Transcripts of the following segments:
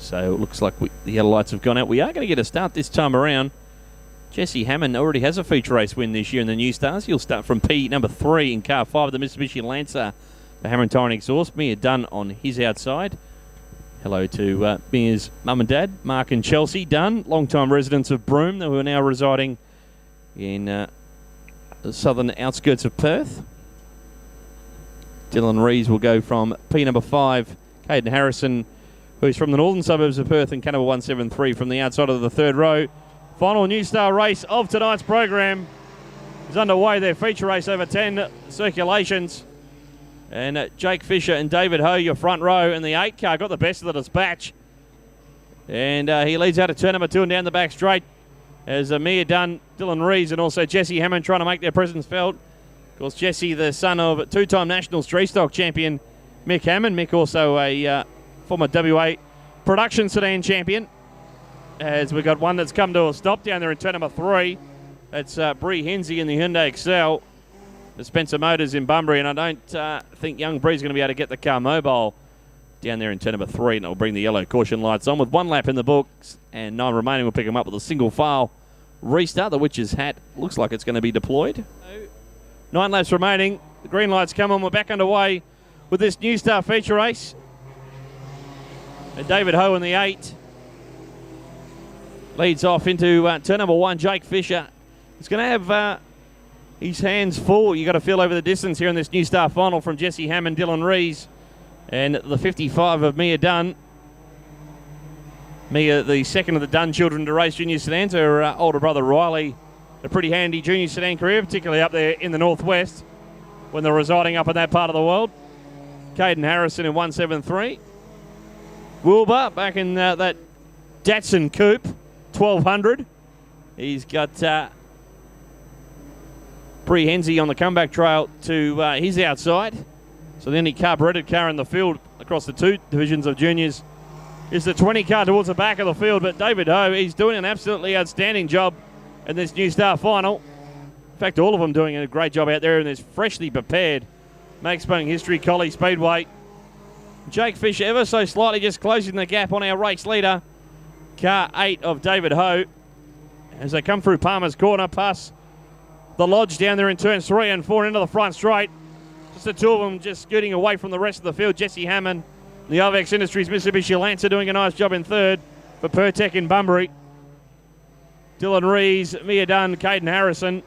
So it looks like the yellow lights have gone out. We are going to get a start this time around. Jesse Hammond already has a feature race win this year in the New Stars. He'll start from P number 3 in car 5 of the Mitsubishi Lancer. The Hammer and Tyron exhaust. Mia Dunn on his outside. Hello to Mia's mum and dad, Mark and Chelsea Dunn, long-time residents of Broome, who are now residing in the southern outskirts of Perth. Dylan Rees will go from P number 5. Caden Harrison, who's from the northern suburbs of Perth, and car number 173 from the outside of the third row. Final New Star race of tonight's program is underway. Their feature race over 10 circulations. And Jake Fisher and David Ho, your front row, and the 8 car got the best of the dispatch. And he leads out of turn number 2 and down the back straight as Mia Dunn, Dylan Rees, and also Jesse Hammond trying to make their presence felt. Of course, Jesse, the son of two-time national street stock champion Mick Hammond. Mick also a former WA production sedan champion. As we've got one that's come to a stop down there in turn number 3. That's Bree Hensley in the Hyundai Excel. The Spencer Motors in Bunbury, and I don't think young Bree's going to be able to get the car mobile down there in turn number 3, and it'll bring the yellow caution lights on with 1 lap in the books, and 9 remaining. Will pick them up with a single file restart. The witch's hat looks like it's going to be deployed. 9 laps remaining. The green lights come on. We're back underway with this New Star feature race. And David Ho in the 8 leads off into turn number 1. Jake Fisher is going to have his hands full. You've got to feel over the distance here in this New Star final from Jesse Hammond, Dylan Rees, and the 55 of Mia Dunn. Mia, the second of the Dunn children to race junior sedans. Her older brother Riley, a pretty handy junior sedan career, particularly up there in the northwest when they're residing up in that part of the world. Caden Harrison in 173. Wilbur back in that Datsun Coupe 1200. He's got Bree Hensley on the comeback trail to his outside. So the only carburetted car in the field across the 2 divisions of juniors is the 20 car towards the back of the field. But David Ho, he's doing an absolutely outstanding job in this New Star final. In fact, all of them doing a great job out there in this freshly prepared Max Boning History Collie Speedway. Jake Fisher ever so slightly just closing the gap on our race leader, car 8 of David Ho, as they come through Palmer's Corner, past the Lodge down there in turns 3 and 4 into the front straight. Just the 2 of them just scooting away from the rest of the field. Jesse Hammond, the Avex Industries Mitsubishi Lancer, doing a nice job in 3rd for Pertec in Bunbury. Dylan Rees, Mia Dunn, Caden Harrison,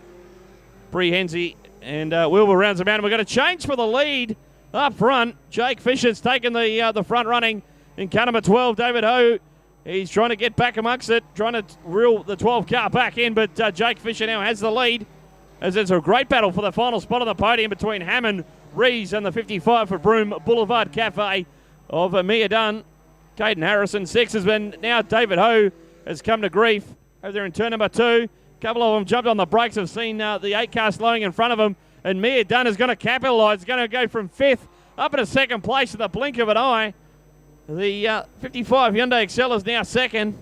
Bree Hensley, and Wilbur rounds them out. And we've got a change for the lead up front. Jake Fisher's taken the front running in car number 12. David Ho, he's trying to get back amongst it, trying to reel the 12 car back in, but Jake Fisher now has the lead, as it's a great battle for the final spot on the podium between Hammond, Rees, and the 55 for Broome Boulevard Cafe of Mia Dunn. Caden Harrison 6 has been, now David Ho has come to grief over there in turn number 2. A couple of them jumped on the brakes, have seen the 8 car slowing in front of them, and Mia Dunn is going to capitalise, going to go from 5th up into 2nd place in the blink of an eye. The 55 Hyundai Excel is now 2nd.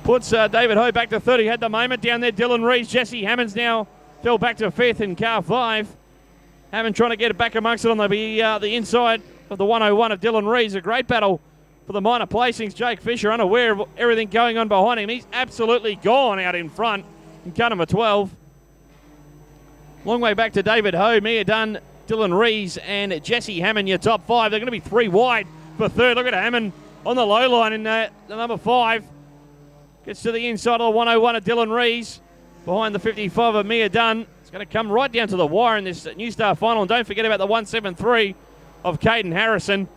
Puts David Ho back to 3rd. He had the moment down there. Dylan Rees, Jesse Hammond's now fell back to 5th in car 5. Hammond trying to get it back amongst it on the inside of the 101 of Dylan Rees. A great battle for the minor placings. Jake Fisher unaware of everything going on behind him. He's absolutely gone out in front in car number 12. Long way back to David Ho, Mia Dunn, Dylan Rees, and Jesse Hammond, your top 5. They're going to be 3 wide for 3rd. Look at Hammond on the low line in the number 5. Gets to the inside of the 101 of Dylan Rees. Behind the 55 of Mia Dunn. It's going to come right down to the wire in this New Star final. And don't forget about the 173 of Caden Harrison.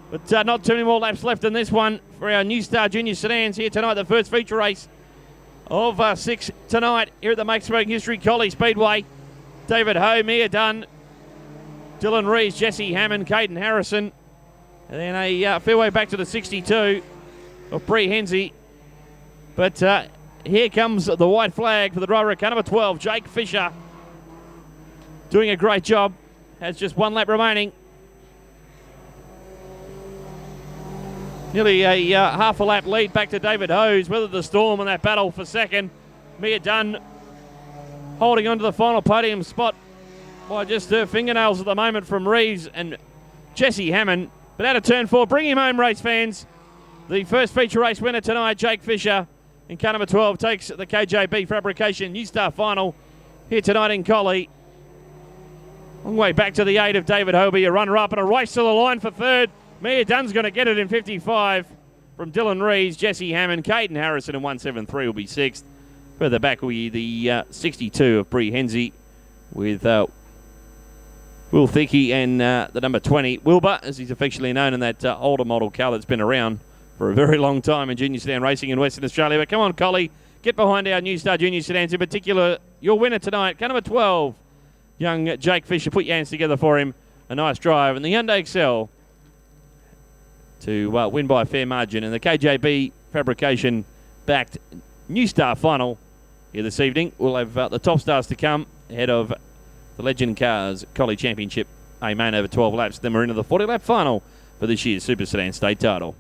But not too many more laps left in this one for our New Star Junior Sedans here tonight. The first feature race of 6 tonight here at the Max Boning History Collie Speedway. David Ho, Mia Dunn, Dylan Rees, Jesse Hammond, Caden Harrison. And then a fairway back to the 62 of Bree Hensley. But here comes the white flag for the driver at car number 12, Jake Fisher. Doing a great job. Has just 1 lap remaining. Nearly a half a lap lead back to David Ho, who's weathered the storm in that battle for 2nd. Mia Dunn holding on to the final podium spot by just her fingernails at the moment from Rees and Jesse Hammond. But out of turn 4, bring him home, race fans. The first feature race winner tonight, Jake Fisher, in car number 12, takes the KJB Fabrication New Star Final here tonight in Collie. Long way back to the 8 of David Hobie, a runner-up and a race to the line for third. Mia Dunn's going to get it in 55 from Dylan Rees, Jesse Hammond, Caden Harrison in 173 will be sixth. Further back will be the 62 of Bree Henze with Will Thickey and the number 20, Wilbur, as he's affectionately known, in that older model car that's been around for a very long time in junior sedan racing in Western Australia. But come on, Collie, get behind our New Star Junior sedans, in particular your winner tonight, car number 12, young Jake Fisher. Put your hands together for him. A nice drive. And the Hyundai Excel to win by a fair margin. And the KJB Fabrication-backed New Star Final here this evening. We'll have the top stars to come ahead of the Legend Cars Collie Championship, a main over 12 laps. Then we're into the 40-lap final for this year's Super Sedan State title.